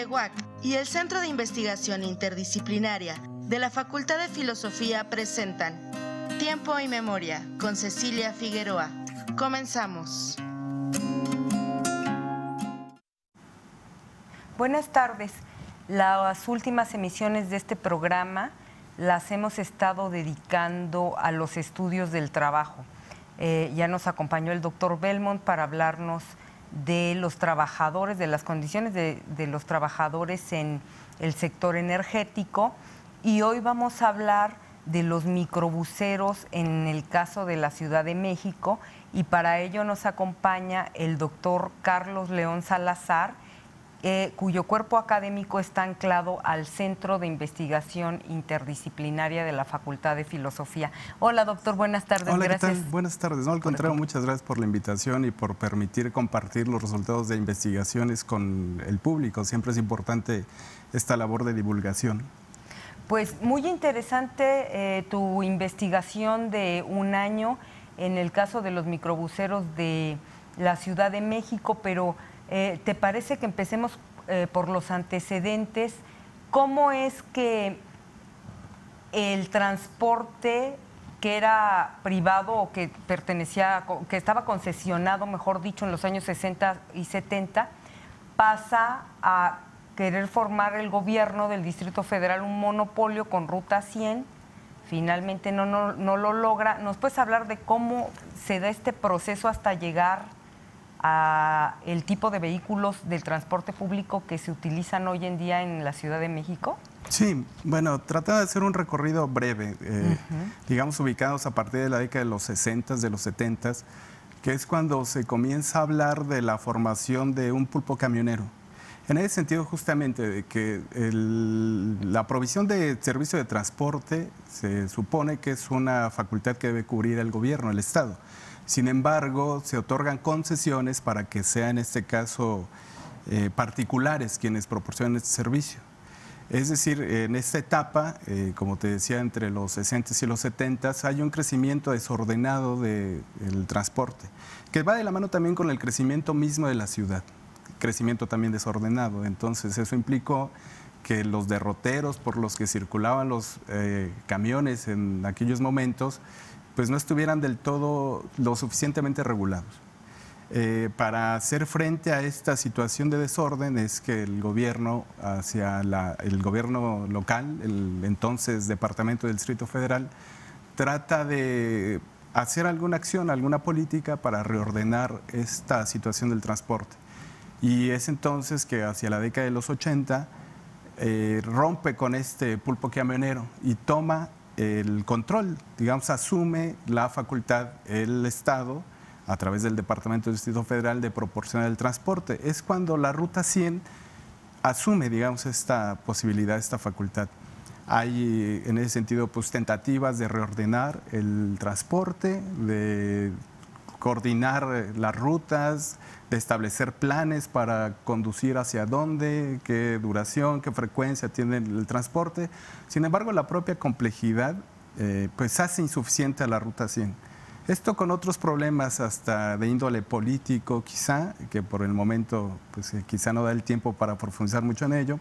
CIEWAC y el Centro de Investigación Interdisciplinaria de la Facultad de Filosofía presentan Tiempo y Memoria con Cecilia Figueroa. Comenzamos. Buenas tardes. Las últimas emisiones de este programa las hemos estado dedicando a los estudios del trabajo. Ya nos acompañó el doctor Belmont para hablarnos de los trabajadores, de las condiciones de los trabajadores en el sector energético, y hoy vamos a hablar de los microbuseros en el caso de la Ciudad de México, y para ello nos acompaña el doctor Carlos León Salazar, cuyo cuerpo académico está anclado al Centro de Investigación Interdisciplinaria de la Facultad de Filosofía. Hola, doctor, buenas tardes. Hola, gracias. ¿qué tal? Buenas tardes. No, al contrario, muchas gracias por la invitación y por permitir compartir los resultados de investigaciones con el público. Siempre es importante esta labor de divulgación. Pues muy interesante tu investigación de un año en el caso de los microbuseros de la Ciudad de México, pero ¿te parece que empecemos por los antecedentes? ¿Cómo es que el transporte que era privado o que pertenecía, que estaba concesionado, mejor dicho, en los años 60 y 70, pasa a querer formar el gobierno del Distrito Federal un monopolio con Ruta 100? Finalmente no lo logra. ¿Nos puedes hablar de cómo se da este proceso hasta llegar a el tipo de vehículos del transporte público que se utilizan hoy en día en la Ciudad de México? Sí, bueno, trata de hacer un recorrido breve, digamos ubicados a partir de la década de los 60, de los 70, que es cuando se comienza a hablar de la formación de un pulpo camionero. En ese sentido, justamente, de que la provisión de servicio de transporte se supone que es una facultad que debe cubrir el gobierno, el Estado. Sin embargo, se otorgan concesiones para que sean, en este caso, particulares quienes proporcionen este servicio. Es decir, en esta etapa, como te decía, entre los 60 y los 70, hay un crecimiento desordenado del transporte, que va de la mano también con el crecimiento mismo de la ciudad, crecimiento también desordenado. Entonces, eso implicó que los derroteros por los que circulaban los camiones en aquellos momentos pues no estuvieran del todo lo suficientemente regulados. Para hacer frente a esta situación de desorden es que el gobierno, el gobierno local, el entonces Departamento del Distrito Federal, trata de hacer alguna acción, alguna política para reordenar esta situación del transporte. Y es entonces que hacia la década de los 80 rompe con este pulpo camionero y toma el control, digamos, asume la facultad, el Estado, a través del Departamento del Distrito Federal, de proporcionar el transporte. Es cuando la Ruta 100 asume, digamos, esta posibilidad, esta facultad. Hay, en ese sentido, pues, tentativas de reordenar el transporte, de coordinar las rutas, de establecer planes para conducir hacia dónde, qué duración, qué frecuencia tiene el transporte. Sin embargo, la propia complejidad pues hace insuficiente a la Ruta 100. Esto con otros problemas hasta de índole político quizá, que por el momento pues quizá no da el tiempo para profundizar mucho en ello,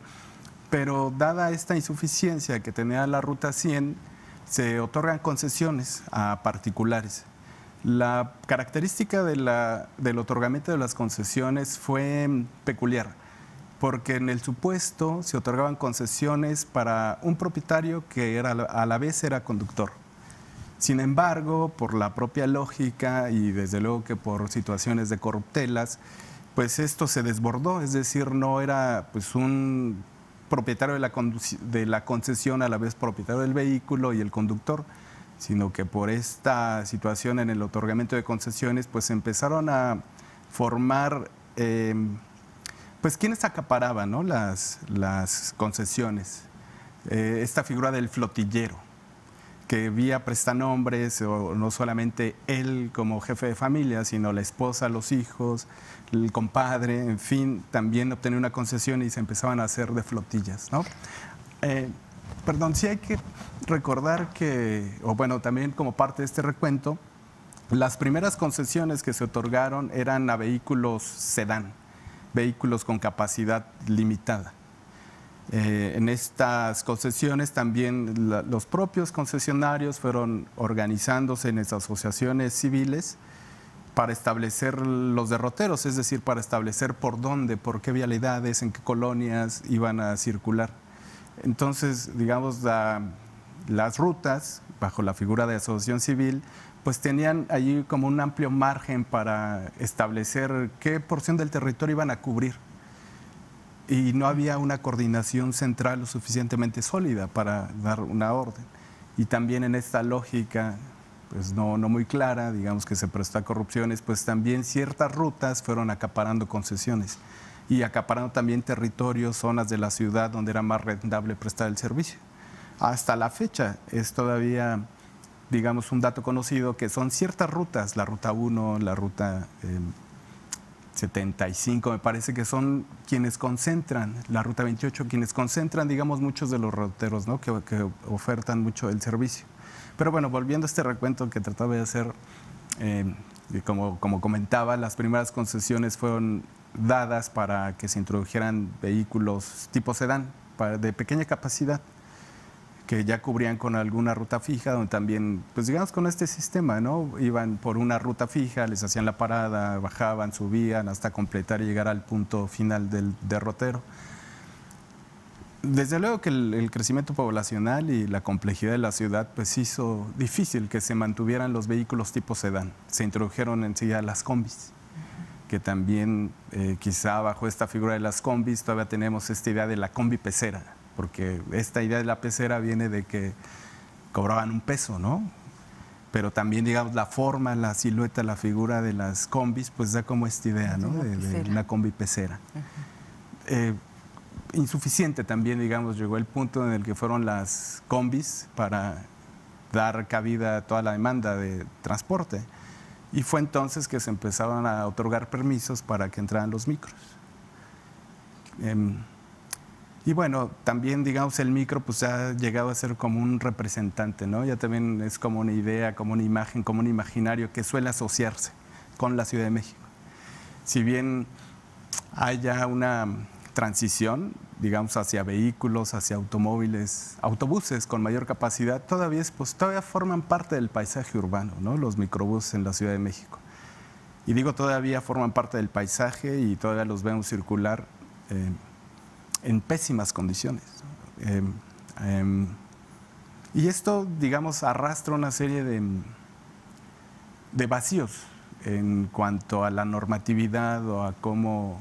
pero dada esta insuficiencia que tenía la Ruta 100, se otorgan concesiones a particulares. La característica del otorgamiento de las concesiones fue peculiar, porque en el supuesto se otorgaban concesiones para un propietario que a la vez era conductor. Sin embargo, por la propia lógica y desde luego que por situaciones de corruptelas, pues esto se desbordó, es decir, no era pues un propietario de la concesión a la vez propietario del vehículo y el conductor, sino que por esta situación en el otorgamiento de concesiones, pues empezaron a formar, pues quienes acaparaban, ¿no?, las concesiones. Esta figura del flotillero, que vía prestanombres, o no solamente él como jefe de familia, sino la esposa, los hijos, el compadre, en fin, también obtenía una concesión y se empezaban a hacer de flotillas, ¿no? Perdón, sí hay que recordar que, o bueno, también como parte de este recuento, las primeras concesiones que se otorgaron eran a vehículos sedán, vehículos con capacidad limitada. En estas concesiones también los propios concesionarios fueron organizándose en esas asociaciones civiles para establecer los derroteros, es decir, para establecer por dónde, por qué vialidades, en qué colonias iban a circular. Entonces, digamos, las rutas, bajo la figura de asociación civil, pues tenían allí como un amplio margen para establecer qué porción del territorio iban a cubrir. Y no había una coordinación central lo suficientemente sólida para dar una orden. Y también en esta lógica, pues no muy clara, digamos que se prestó a corrupciones, pues también ciertas rutas fueron acaparando concesiones y acaparando también territorios, zonas de la ciudad donde era más rentable prestar el servicio. Hasta la fecha es todavía, digamos, un dato conocido que son ciertas rutas, la ruta 1, la ruta 75, me parece que son quienes concentran, la ruta 28, quienes concentran, digamos, muchos de los roteros, ¿no? que ofertan mucho el servicio. Pero bueno, volviendo a este recuento que trataba de hacer, como comentaba, las primeras concesiones fueron dadas para que se introdujeran vehículos tipo sedán, de pequeña capacidad, que ya cubrían con alguna ruta fija, donde también, pues digamos con este sistema, ¿no? Iban por una ruta fija, les hacían la parada, bajaban, subían hasta completar y llegar al punto final del derrotero. Desde luego que el crecimiento poblacional y la complejidad de la ciudad pues hizo difícil que se mantuvieran los vehículos tipo sedán. Se introdujeron enseguida las combis, que también quizá bajo esta figura de las combis todavía tenemos esta idea de la combi pecera, porque esta idea de la pecera viene de que cobraban un peso, ¿no? Pero también, digamos, la forma, la silueta, la figura de las combis, pues da como esta idea, ¿no? De una combi pecera. Insuficiente también, digamos, llegó el punto en el que fueron las combis para dar cabida a toda la demanda de transporte. Y fue entonces que se empezaron a otorgar permisos para que entraran los micros. Y bueno, también, digamos, el micro pues ha llegado a ser como un representante, ¿no? Ya también es como una idea, como una imagen, como un imaginario que suele asociarse con la Ciudad de México. Si bien haya una transición, digamos, hacia vehículos, hacia automóviles, autobuses con mayor capacidad, todavía forman parte del paisaje urbano, ¿no? Los microbuses en la Ciudad de México. Y digo, todavía forman parte del paisaje y todavía los vemos circular en pésimas condiciones. Y esto, digamos, arrastra una serie de vacíos en cuanto a la normatividad o a cómo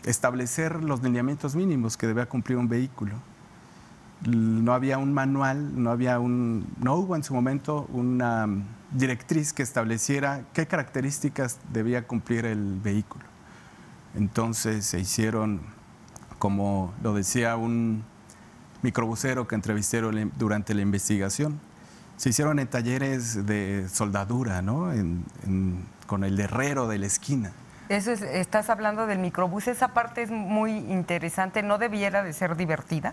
establecer los lineamientos mínimos que debe cumplir un vehículo. No había un manual, no hubo en su momento una directriz que estableciera qué características debía cumplir el vehículo. Entonces se hicieron, como lo decía un microbusero que entrevisté durante la investigación, se hicieron en talleres de soldadura, ¿no? Con el herrero de la esquina. Estás hablando del microbús, esa parte es muy interesante, no debiera de ser divertida,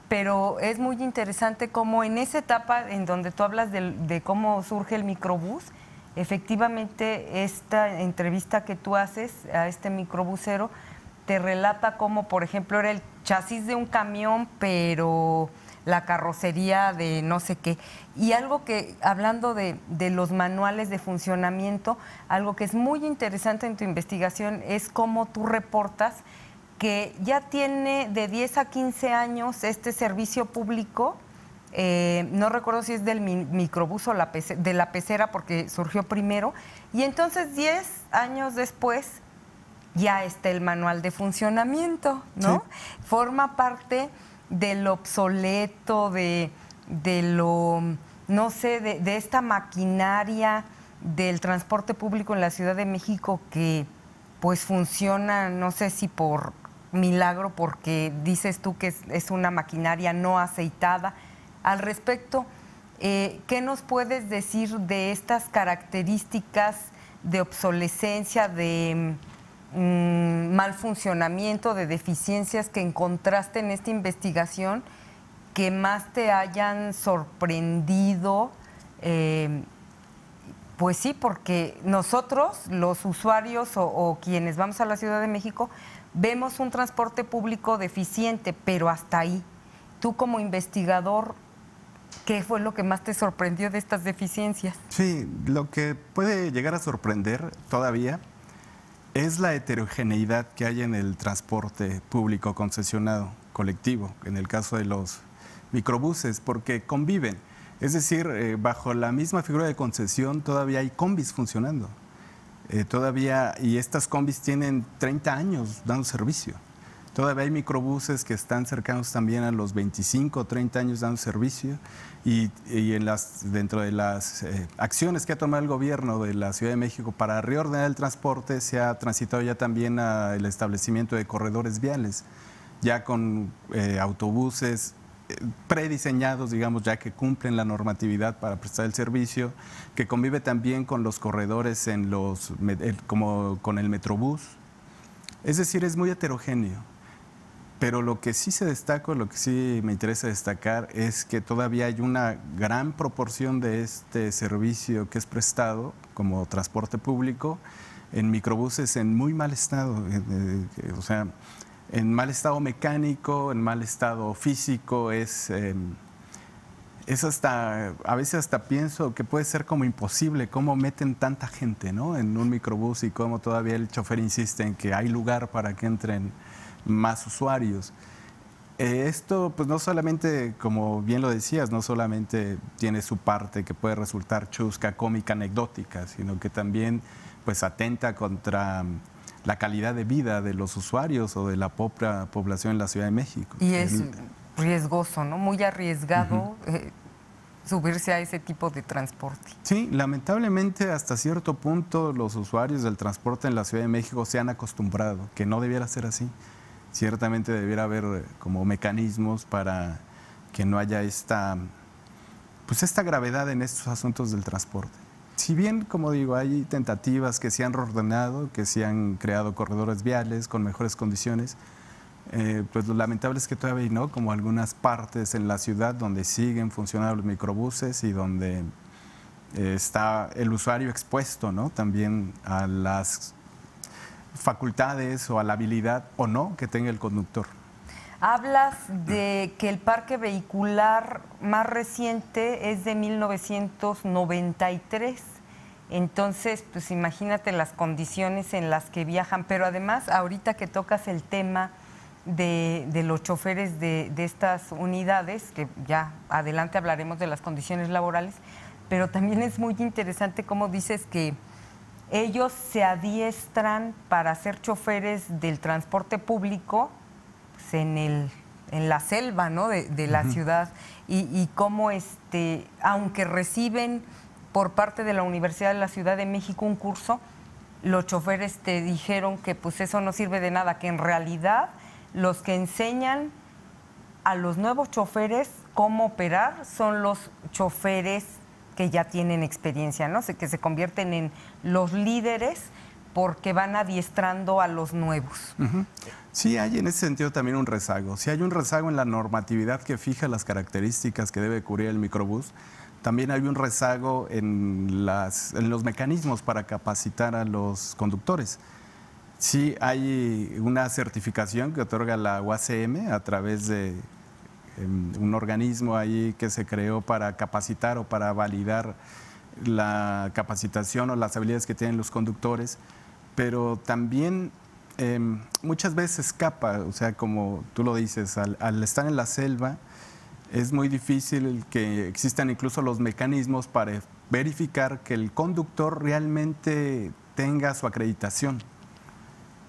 pero es muy interesante cómo en esa etapa en donde tú hablas de cómo surge el microbús, efectivamente esta entrevista que tú haces a este microbusero te relata cómo, por ejemplo, era el chasis de un camión, pero la carrocería de no sé qué. Y algo que, hablando de los manuales de funcionamiento, algo que es muy interesante en tu investigación es cómo tú reportas que ya tiene de 10 a 15 años este servicio público, no recuerdo si es del microbús o de la pecera porque surgió primero, y entonces 10 años después ya está el manual de funcionamiento, ¿no? Sí. Forma parte del obsoleto, de lo, no sé, de esta maquinaria del transporte público en la Ciudad de México que pues funciona, no sé si por milagro, porque dices tú que es una maquinaria no aceitada. Al respecto, ¿qué nos puedes decir de estas características de obsolescencia, de mal funcionamiento, de deficiencias que encontraste en esta investigación que más te hayan sorprendido Pues sí, porque nosotros, los usuarios o quienes vamos a la Ciudad de México, vemos un transporte público deficiente, pero hasta ahí. Tú como investigador, ¿qué fue lo que más te sorprendió de estas deficiencias? Sí, lo que puede llegar a sorprender todavía es la heterogeneidad que hay en el transporte público concesionado colectivo, en el caso de los microbuses, porque conviven. Es decir, bajo la misma figura de concesión todavía hay combis funcionando. Todavía, y estas combis tienen 30 años dando servicio. Todavía hay microbuses que están cercanos también a los 25 o 30 años dando servicio y dentro de las acciones que ha tomado el gobierno de la Ciudad de México para reordenar el transporte se ha transitado ya también al establecimiento de corredores viales, ya con autobuses prediseñados, digamos, ya que cumplen la normatividad para prestar el servicio, que convive también con los corredores como con el Metrobús. Es decir, es muy heterogéneo. Pero lo que sí se destaca, lo que sí me interesa destacar es que todavía hay una gran proporción de este servicio que es prestado como transporte público en microbuses en muy mal estado, o sea, en mal estado mecánico, en mal estado físico, es hasta, a veces hasta pienso que puede ser como imposible cómo meten tanta gente, ¿no?, en un microbús y cómo todavía el chofer insiste en que hay lugar para que entren más usuarios. Esto, pues no solamente, como bien lo decías, no solamente tiene su parte que puede resultar chusca, cómica, anecdótica, sino que también pues atenta contra la calidad de vida de los usuarios o de la propia población en la Ciudad de México. Y es riesgoso, ¿no? Muy arriesgado subirse a ese tipo de transporte. Sí, lamentablemente hasta cierto punto los usuarios del transporte en la Ciudad de México se han acostumbrado, que no debiera ser así. Ciertamente debiera haber como mecanismos para que no haya esta gravedad en estos asuntos del transporte. Si bien, como digo, hay tentativas que se han reordenado, que se han creado corredores viales con mejores condiciones, pues lo lamentable es que todavía no, como algunas partes en la ciudad donde siguen funcionando los microbuses y donde está el usuario expuesto, ¿no?, también a las facultades o a la habilidad o no que tenga el conductor. Hablas de que el parque vehicular más reciente es de 1993, entonces pues imagínate las condiciones en las que viajan, pero además ahorita que tocas el tema de los choferes de estas unidades, que ya adelante hablaremos de las condiciones laborales, pero también es muy interesante cómo dices que ellos se adiestran para ser choferes del transporte público pues, en la selva, ¿no?, de la ciudad y cómo aunque reciben por parte de la Universidad de la Ciudad de México un curso, los choferes te dijeron que pues eso no sirve de nada, que en realidad los que enseñan a los nuevos choferes cómo operar son los choferes que ya tienen experiencia, ¿no?, que se convierten en los líderes porque van adiestrando a los nuevos. Sí, hay en ese sentido también un rezago. Si hay un rezago en la normatividad que fija las características que debe cubrir el microbús, también hay un rezago en los mecanismos para capacitar a los conductores. Sí, hay una certificación que otorga la UACM a través de un organismo ahí que se creó para capacitar o para validar la capacitación o las habilidades que tienen los conductores, pero también muchas veces escapa, o sea, como tú lo dices, al estar en la selva es muy difícil que existan incluso los mecanismos para verificar que el conductor realmente tenga su acreditación.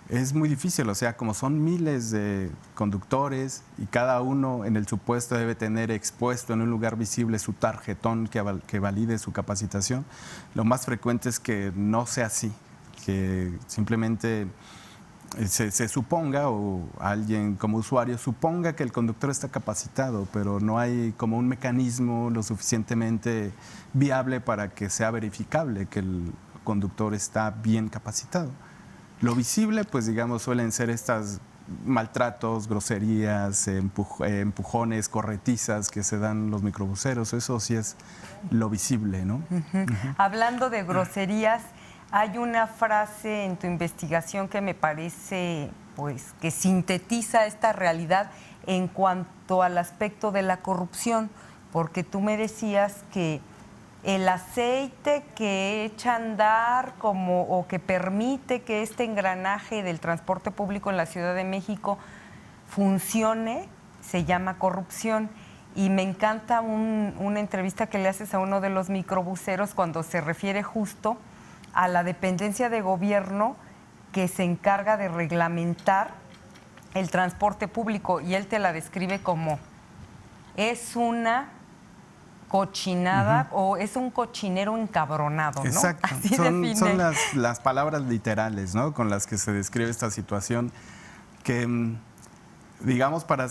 Es muy difícil, o sea, como son miles de conductores y cada uno en el supuesto debe tener expuesto en un lugar visible su tarjetón que valide su capacitación, lo más frecuente es que no sea así, que simplemente se suponga o alguien como usuario suponga que el conductor está capacitado, pero no hay como un mecanismo lo suficientemente viable para que sea verificable que el conductor está bien capacitado. Lo visible, pues digamos, suelen ser estas maltratos, groserías, empujones, corretizas que se dan los microbuseros. Eso sí es lo visible, ¿no? Hablando de groserías, hay una frase en tu investigación que me parece, pues, que sintetiza esta realidad en cuanto al aspecto de la corrupción, porque tú me decías que el aceite que echa a andar o que permite que este engranaje del transporte público en la Ciudad de México funcione se llama corrupción. Y me encanta una entrevista que le haces a uno de los microbuseros cuando se refiere justo a la dependencia de gobierno que se encarga de reglamentar el transporte público, y él te la describe como es una cochinada o es un cochinero encabronado, ¿no? Exacto. Así son las palabras literales, ¿no?, con las que se describe esta situación que, digamos, para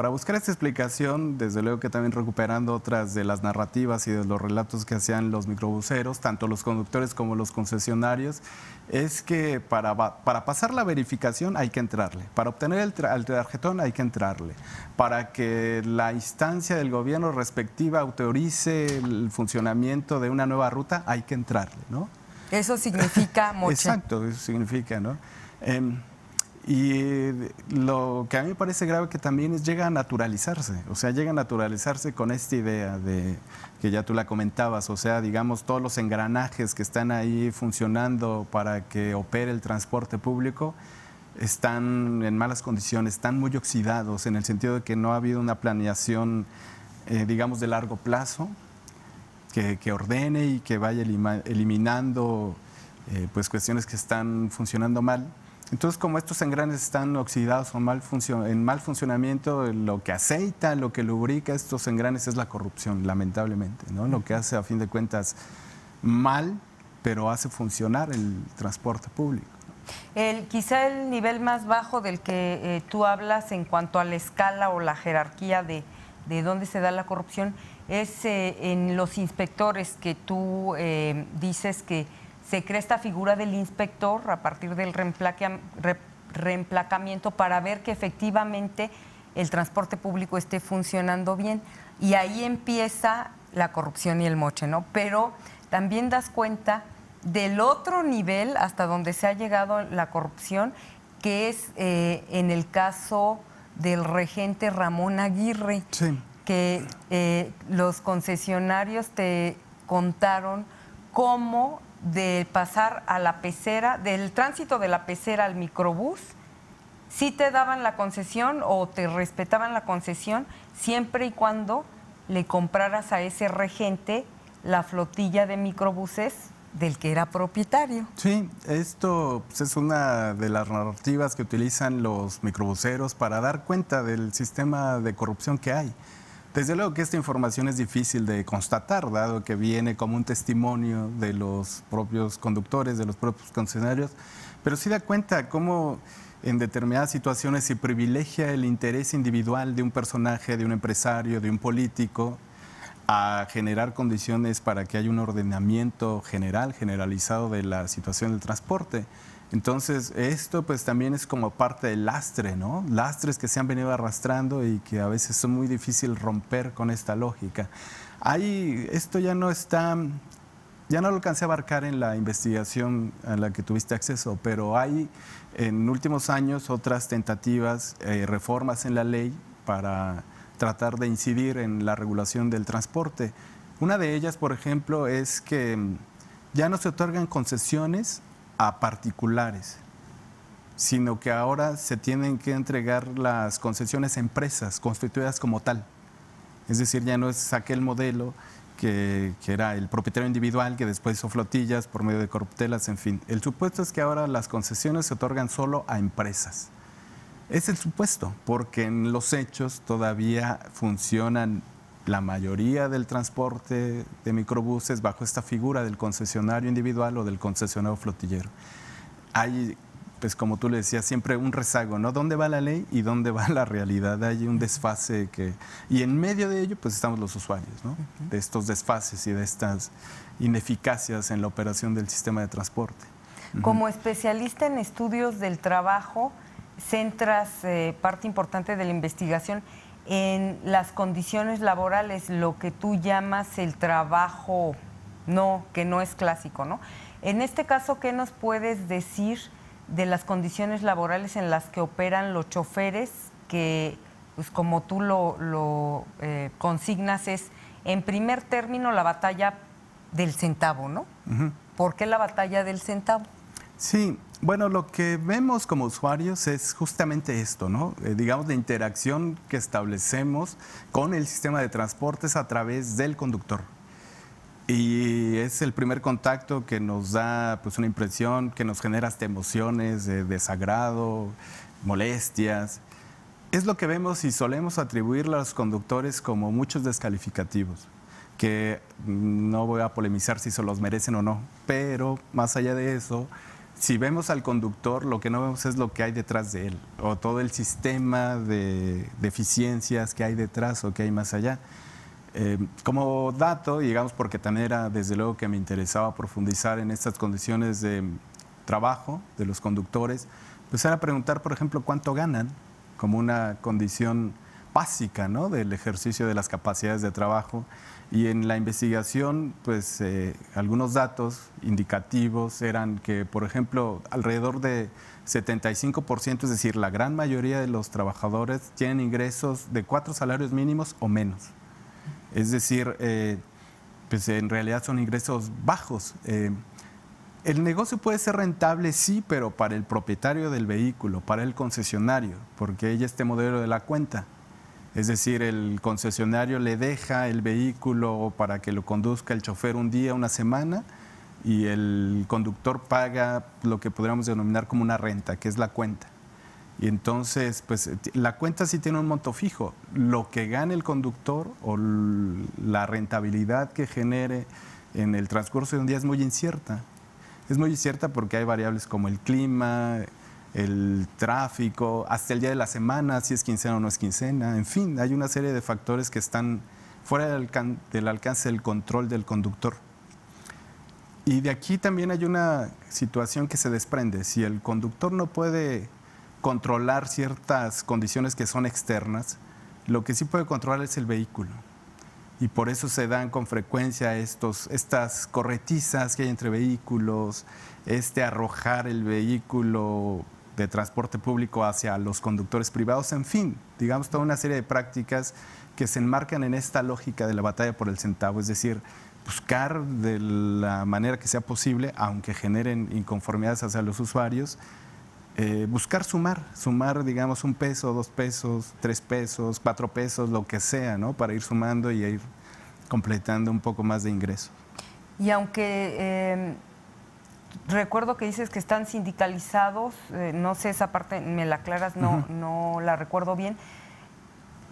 buscar esta explicación, desde luego que también recuperando otras de las narrativas y de los relatos que hacían los microbuseros, tanto los conductores como los concesionarios, es que para pasar la verificación hay que entrarle, para obtener el tarjetón hay que entrarle, para que la instancia del gobierno respectiva autorice el funcionamiento de una nueva ruta hay que entrarle, ¿no? Eso significa moche. Exacto, eso significa, ¿no? Y lo que a mí me parece grave que también llega a naturalizarse, o sea, llega a naturalizarse con esta idea de que ya tú la comentabas, o sea, digamos, todos los engranajes que están ahí funcionando para que opere el transporte público están en malas condiciones, están muy oxidados, en el sentido de que no ha habido una planeación, digamos, de largo plazo, que ordene y que vaya eliminando pues cuestiones que están funcionando mal. Entonces, como estos engranes están oxidados o en mal funcionamiento, lo que aceita, lo que lubrica estos engranes es la corrupción, lamentablemente, ¿no? Lo que hace, a fin de cuentas, mal, pero hace funcionar el transporte público. Quizá el nivel más bajo del que tú hablas en cuanto a la escala o la jerarquía de dónde se da la corrupción es en los inspectores, que tú dices que se crea esta figura del inspector a partir del reemplacamiento para ver que efectivamente el transporte público esté funcionando bien. Y ahí empieza la corrupción y el moche, ¿no? Pero también das cuenta del otro nivel hasta donde se ha llegado la corrupción, que es en el caso del regente Ramón Aguirre, sí, que los concesionarios te contaron cómo de pasar a la pecera, del tránsito de la pecera al microbús, sí te daban la concesión o te respetaban la concesión siempre y cuando le compraras a ese regente la flotilla de microbuses del que era propietario. Sí, esto pues, es una de las narrativas que utilizan los microbuseros para dar cuenta del sistema de corrupción que hay. Desde luego que esta información es difícil de constatar, dado que viene como un testimonio de los propios conductores, de los propios concesionarios, pero sí da cuenta cómo en determinadas situaciones se privilegia el interés individual de un personaje, de un empresario, de un político, a generar condiciones para que haya un ordenamiento generalizado de la situación del transporte. Entonces, esto pues también es como parte del lastre, ¿no? Lastres que se han venido arrastrando y que a veces son muy difícil romper con esta lógica. Esto ya no lo alcancé a abarcar en la investigación a la que tuviste acceso, pero hay en últimos años otras tentativas, reformas en la ley para tratar de incidir en la regulación del transporte. Una de ellas, por ejemplo, es que ya no se otorgan concesiones a particulares, sino que ahora se tienen que entregar las concesiones a empresas constituidas como tal. Es decir, ya no es aquel modelo que era el propietario individual que después hizo flotillas por medio de corruptelas, en fin. El supuesto es que ahora las concesiones se otorgan solo a empresas. Es el supuesto, porque en los hechos todavía funcionan la mayoría del transporte de microbuses bajo esta figura del concesionario individual o del concesionario flotillero. Hay, pues como tú le decías, siempre un rezago, ¿no? ¿Dónde va la ley y dónde va la realidad? Hay un desfase y en medio de ello pues estamos los usuarios, ¿no? De estos desfases y de estas ineficacias en la operación del sistema de transporte. Como especialista en estudios del trabajo, centras parte importante de la investigación en las condiciones laborales, lo que tú llamas el trabajo que no es clásico, ¿no? En este caso, ¿qué nos puedes decir de las condiciones laborales en las que operan los choferes que, pues como tú lo consignas, es en primer término la batalla del centavo, ¿no? Uh-huh. ¿Por qué la batalla del centavo? Sí, bueno, lo que vemos como usuarios es justamente esto, ¿no? Digamos, la interacción que establecemos con el sistema de transportes a través del conductor. Y es el primer contacto que nos da pues una impresión, que nos genera hasta emociones de desagrado, molestias. Es lo que vemos y solemos atribuirle a los conductores como muchos descalificativos, que no voy a polemizar si se los merecen o no, pero más allá de eso, si vemos al conductor, lo que no vemos es lo que hay detrás de él, o todo el sistema de deficiencias que hay detrás o que hay más allá. Como dato, digamos, porque también era desde luego que me interesaba profundizar en estas condiciones de trabajo de los conductores, pues era preguntar, por ejemplo, cuánto ganan, como una condición básica, ¿no?, del ejercicio de las capacidades de trabajo. Y en la investigación, pues algunos datos indicativos eran que, por ejemplo, alrededor de 75%, es decir, la gran mayoría de los trabajadores tienen ingresos de 4 salarios mínimos o menos. Es decir, pues en realidad son ingresos bajos. El negocio puede ser rentable, sí, pero para el propietario del vehículo, para el concesionario, porque hay este modelo de la cuenta. Es decir, el concesionario le deja el vehículo para que lo conduzca el chofer un día, una semana, y el conductor paga lo que podríamos denominar como una renta, que es la cuenta. Y entonces, pues la cuenta sí tiene un monto fijo. Lo que gane el conductor o la rentabilidad que genere en el transcurso de un día es muy incierta. Es muy incierta porque hay variables como el clima, el tráfico, hasta el día de la semana, si es quincena o no es quincena. En fin, hay una serie de factores que están fuera del alcance del control del conductor. Y de aquí también hay una situación que se desprende. Si el conductor no puede controlar ciertas condiciones que son externas, lo que sí puede controlar es el vehículo. Y por eso se dan con frecuencia estas corretizas que hay entre vehículos, arrojar el vehículo de transporte público hacia los conductores privados, en fin, digamos, toda una serie de prácticas que se enmarcan en esta lógica de la batalla por el centavo, es decir, buscar de la manera que sea posible, aunque generen inconformidades hacia los usuarios, buscar sumar, digamos, 1 peso, 2 pesos, 3 pesos, 4 pesos, lo que sea, ¿no?, para ir sumando y ir completando un poco más de ingresos. Y aunque recuerdo que dices que están sindicalizados, no sé, esa parte me la aclaras, no la recuerdo bien,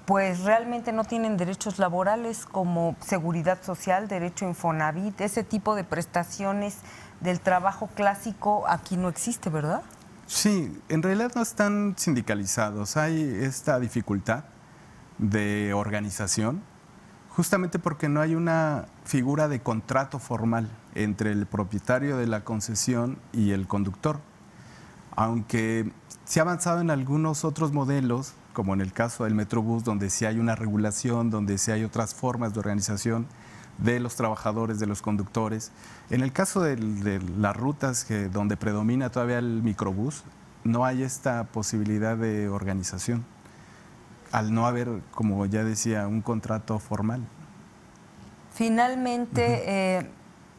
pues realmente no tienen derechos laborales como seguridad social, derecho a Infonavit, ese tipo de prestaciones del trabajo clásico aquí no existe, ¿verdad? Sí, en realidad no están sindicalizados. Hay esta dificultad de organización, justamente porque no hay una figura de contrato formal entre el propietario de la concesión y el conductor. Aunque se ha avanzado en algunos otros modelos, como en el caso del Metrobús, donde sí hay una regulación, donde sí hay otras formas de organización de los trabajadores, de los conductores. En el caso de las rutas donde predomina todavía el microbús, no hay esta posibilidad de organización, al no haber, como ya decía, un contrato formal. Finalmente,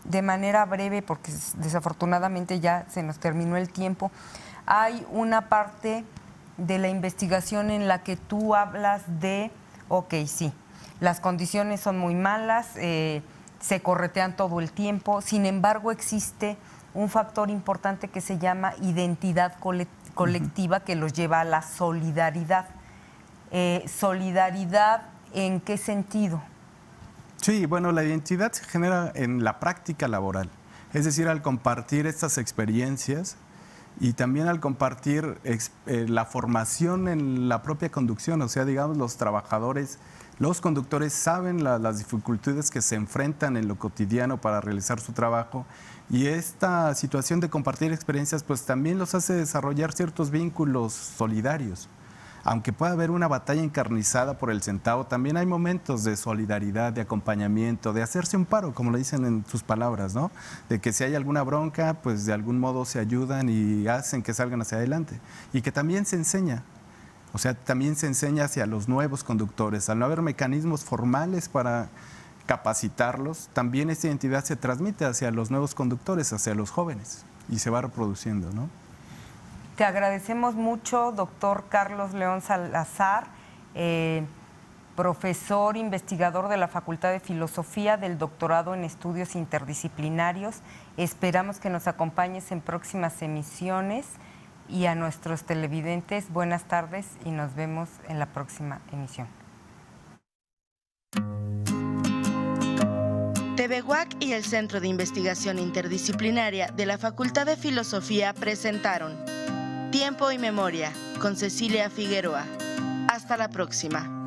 de manera breve, porque desafortunadamente ya se nos terminó el tiempo, hay una parte de la investigación en la que tú hablas de, sí, las condiciones son muy malas, se corretean todo el tiempo, sin embargo existe un factor importante que se llama identidad colectiva que los lleva a la solidaridad. ¿Solidaridad en qué sentido? Sí, bueno, la identidad se genera en la práctica laboral, es decir, al compartir estas experiencias y también al compartir la formación en la propia conducción, o sea, digamos, los trabajadores Los conductores saben las dificultades que se enfrentan en lo cotidiano para realizar su trabajo, y esta situación de compartir experiencias pues también los hace desarrollar ciertos vínculos solidarios. Aunque pueda haber una batalla encarnizada por el centavo, también hay momentos de solidaridad, de acompañamiento, de hacerse un paro, como lo dicen en sus palabras, ¿no? De que si hay alguna bronca, pues de algún modo se ayudan y hacen que salgan hacia adelante. Y que también se enseña, o sea, también se enseña hacia los nuevos conductores. Al no haber mecanismos formales para capacitarlos, también esta identidad se transmite hacia los nuevos conductores, hacia los jóvenes, y se va reproduciendo, ¿no? Te agradecemos mucho, doctor Carlos León Salazar, profesor investigador de la Facultad de Filosofía del Doctorado en Estudios Interdisciplinarios. Esperamos que nos acompañes en próximas emisiones, y a nuestros televidentes, buenas tardes y nos vemos en la próxima emisión. TV UAC y el Centro de Investigación Interdisciplinaria de la Facultad de Filosofía presentaron Tiempo y Memoria con Cecilia Figueroa. Hasta la próxima.